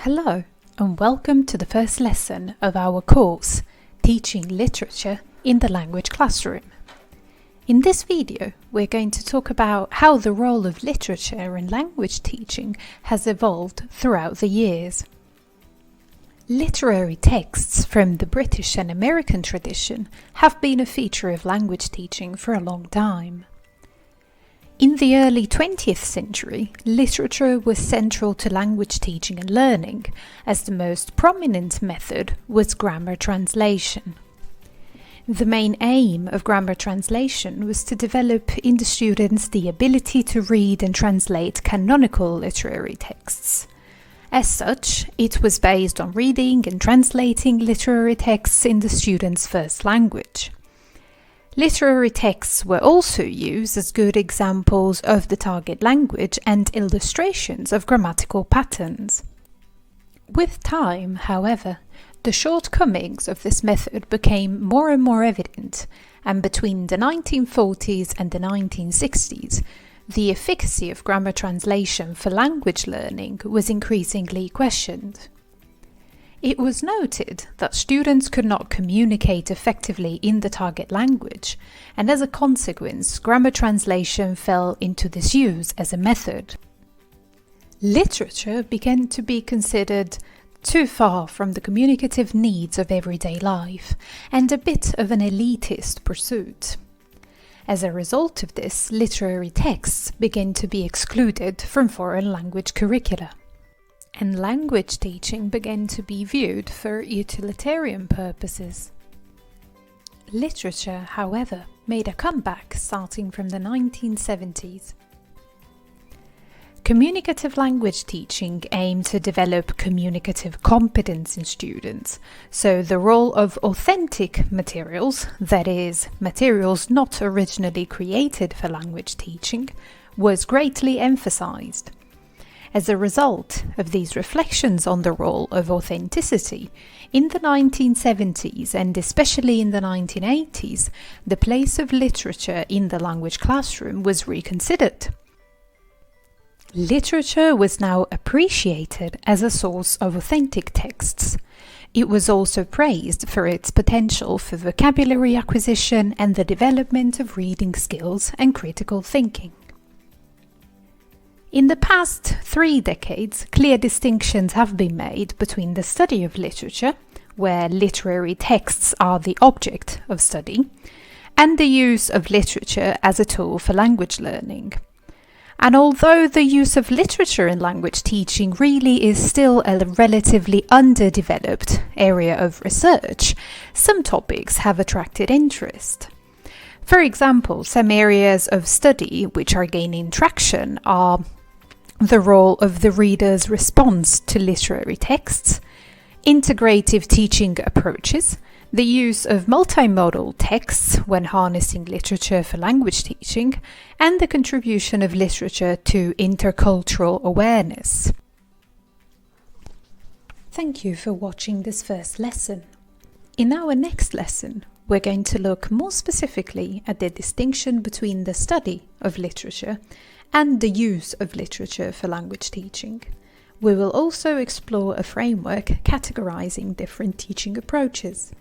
Hello and welcome to the first lesson of our course, Teaching Literature in the Language Classroom. In this video, we're going to talk about how the role of literature in language teaching has evolved throughout the years. Literary texts from the British and American tradition have been a feature of language teaching for a long time. In the early 20th century, literature was central to language teaching and learning, as the most prominent method was grammar translation. The main aim of grammar translation was to develop in the students the ability to read and translate canonical literary texts. As such, it was based on reading and translating literary texts in the student's first language. Literary texts were also used as good examples of the target language and illustrations of grammatical patterns. With time, however, the shortcomings of this method became more and more evident, and between the 1940s and the 1960s, the efficacy of grammar translation for language learning was increasingly questioned. It was noted that students could not communicate effectively in the target language, and as a consequence, grammar translation fell into disuse as a method. Literature began to be considered too far from the communicative needs of everyday life, and a bit of an elitist pursuit. As a result of this, literary texts began to be excluded from foreign language curricula. And language teaching began to be viewed for utilitarian purposes. Literature, however, made a comeback starting from the 1970s. Communicative language teaching aimed to develop communicative competence in students, so the role of authentic materials, that is, materials not originally created for language teaching, was greatly emphasized. As a result of these reflections on the role of authenticity, in the 1970s and especially in the 1980s, the place of literature in the language classroom was reconsidered. Literature was now appreciated as a source of authentic texts. It was also praised for its potential for vocabulary acquisition and the development of reading skills and critical thinking. In the past 3 decades, clear distinctions have been made between the study of literature, where literary texts are the object of study, and the use of literature as a tool for language learning. And although the use of literature in language teaching really is still a relatively underdeveloped area of research, some topics have attracted interest. For example, some areas of study which are gaining traction are the role of the reader's response to literary texts, integrative teaching approaches, the use of multimodal texts when harnessing literature for language teaching, and the contribution of literature to intercultural awareness. Thank you for watching this first lesson. In our next lesson, we're going to look more specifically at the distinction between the study of literature and the use of literature for language teaching. We will also explore a framework categorizing different teaching approaches.